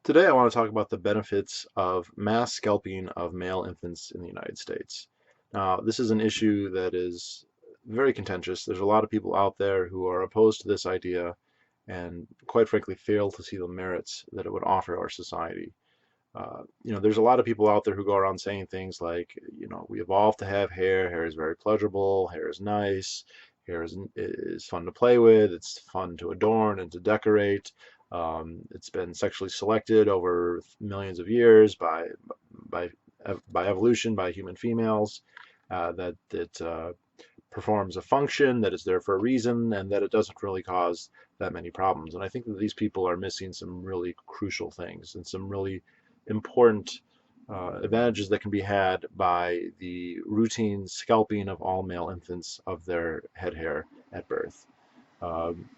Today, I want to talk about the benefits of mass scalping of male infants in the United States. Now, this is an issue that is very contentious. There's a lot of people out there who are opposed to this idea and, quite frankly, fail to see the merits that it would offer our society. There's a lot of people out there who go around saying things like, we evolved to have hair. Hair is very pleasurable. Hair is nice. Hair is fun to play with. It's fun to adorn and to decorate. It's been sexually selected over millions of years by by evolution by human females. That it performs a function, that is there for a reason, and that it doesn't really cause that many problems. And I think that these people are missing some really crucial things and some really important advantages that can be had by the routine scalping of all male infants of their head hair at birth. Um,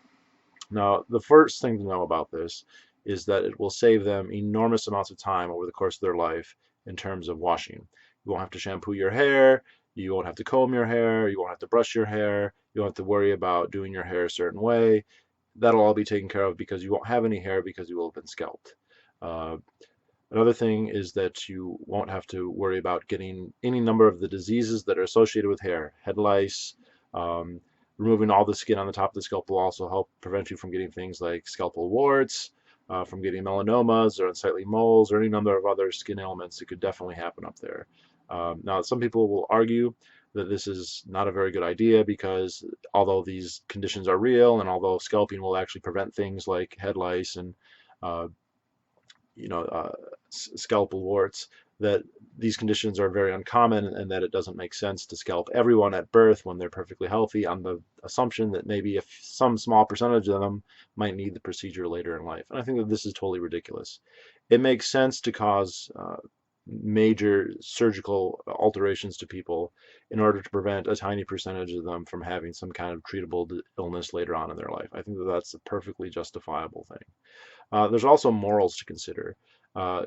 Now, the first thing to know about this is that it will save them enormous amounts of time over the course of their life in terms of washing. You won't have to shampoo your hair, you won't have to comb your hair, you won't have to brush your hair, you won't have to worry about doing your hair a certain way. That'll all be taken care of because you won't have any hair because you will have been scalped. Uh, Another thing is that you won't have to worry about getting any number of the diseases that are associated with hair. Head lice, um, removing all the skin on the top of the scalp will also help prevent you from getting things like scalpel warts, from getting melanomas or unsightly moles or any number of other skin ailments that could definitely happen up there. Now, some people will argue that this is not a very good idea because although these conditions are real and although scalping will actually prevent things like head lice and uh, you know, uh, scalpel warts, that these conditions are very uncommon and that it doesn't make sense to scalp everyone at birth when they're perfectly healthy on the assumption that maybe if some small percentage of them might need the procedure later in life. And I think that this is totally ridiculous. It makes sense to cause major surgical alterations to people in order to prevent a tiny percentage of them from having some kind of treatable illness later on in their life. I think that that's a perfectly justifiable thing. There's also morals to consider.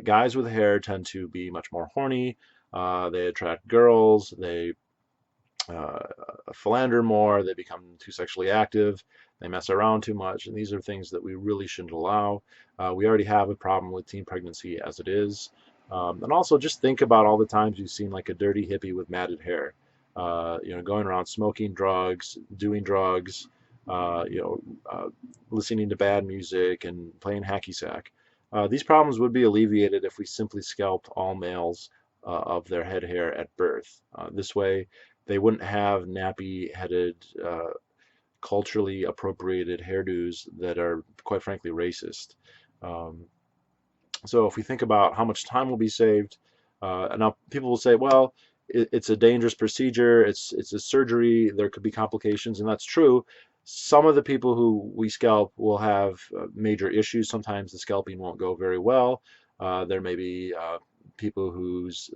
Guys with hair tend to be much more horny. They attract girls. They uh, philander more. They become too sexually active. They mess around too much. And these are things that we really shouldn't allow. We already have a problem with teen pregnancy as it is. And also just think about all the times you've seen like a dirty hippie with matted hair. Going around smoking drugs, doing drugs, uh, you know, uh, listening to bad music and playing hacky sack. These problems would be alleviated if we simply scalped all males of their head hair at birth. This way, they wouldn't have nappy-headed, culturally appropriated hairdos that are, quite frankly, racist. Um, so if we think about how much time will be saved, and now people will say, well, it's a dangerous procedure, it's a surgery, there could be complications, and that's true. Some of the people who we scalp will have major issues. Sometimes the scalping won't go very well. There may be people whose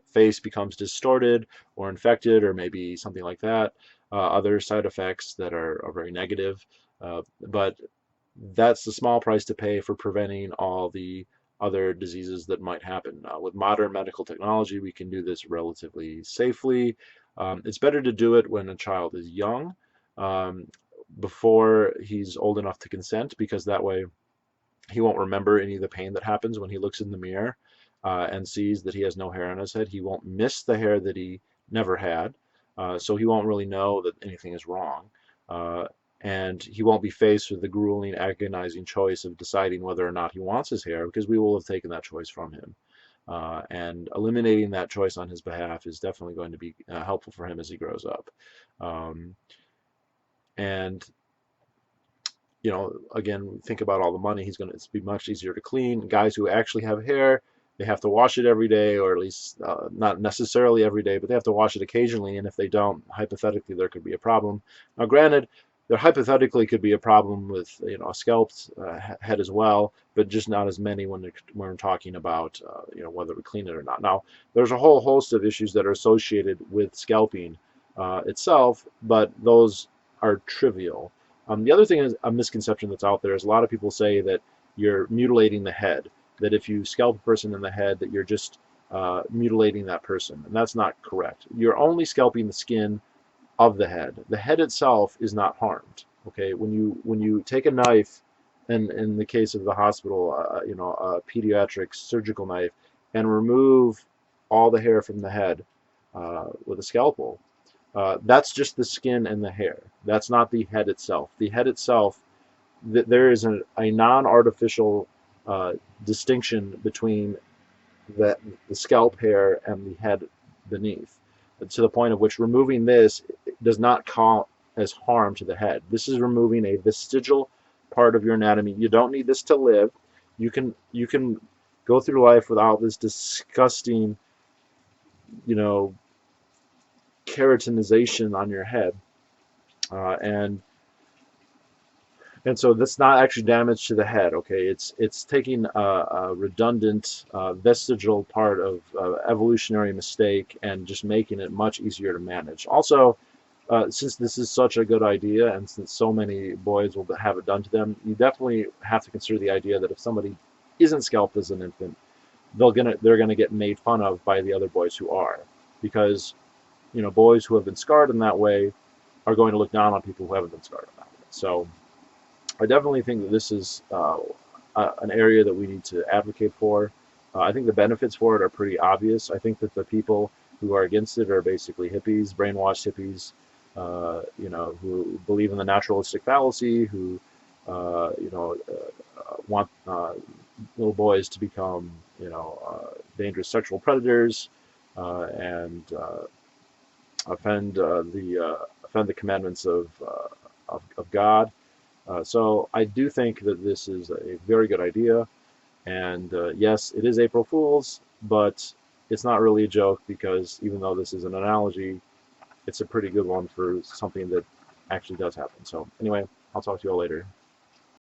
face becomes distorted or infected, or maybe something like that. Other side effects that are very negative. But that's the small price to pay for preventing all the other diseases that might happen. With modern medical technology, we can do this relatively safely. It's better to do it when a child is young, um, before he's old enough to consent, because that way he won't remember any of the pain that happens when he looks in the mirror and sees that he has no hair on his head. He won't miss the hair that he never had, so he won't really know that anything is wrong. Uh, and he won't be faced with the grueling, agonizing choice of deciding whether or not he wants his hair, because we will have taken that choice from him. And eliminating that choice on his behalf is definitely going to be helpful for him as he grows up. Um, and again, think about all the money he's going to, it's be much easier to clean. Guys who actually have hair, they have to wash it every day, or at least not necessarily every day, but they have to wash it occasionally. And if they don't, hypothetically, there could be a problem. Now, granted, there hypothetically could be a problem with a scalped head as well, but just not as many when we're talking about whether we clean it or not. Now, there's a whole host of issues that are associated with scalping itself, but those are trivial. The other thing is a misconception that's out there is a lot of people say that you're mutilating the head, that if you scalp a person in the head, that you're just mutilating that person, and that's not correct. You're only scalping the skin of the head. The head itself is not harmed. Okay, when you take a knife and in the case of the hospital, a pediatric surgical knife, and remove all the hair from the head with a scalpel. That's just the skin and the hair. That's not the head itself. The head itself, there is a non-artificial uh, distinction between the scalp hair and the head beneath, to the point of which removing this does not count as harm to the head. This is removing a vestigial part of your anatomy. You don't need this to live. You can go through life without this disgusting, you know, keratinization on your head, and so that's not actually damage to the head. Okay, it's taking a redundant vestigial part of evolutionary mistake and just making it much easier to manage. Also, since this is such a good idea and since so many boys will have it done to them, you definitely have to consider the idea that if somebody isn't scalped as an infant, they're gonna get made fun of by the other boys who are, because boys who have been scarred in that way are going to look down on people who haven't been scarred in that way. So I definitely think that this is an area that we need to advocate for. I think the benefits for it are pretty obvious. I think that the people who are against it are basically hippies, brainwashed hippies, who believe in the naturalistic fallacy, who, want little boys to become, dangerous sexual predators, and offend the commandments of God. So I do think that this is a very good idea, and yes, it is April Fool's, but it's not really a joke, because even though this is an analogy, it's a pretty good one for something that actually does happen. So anyway, I'll talk to you all later.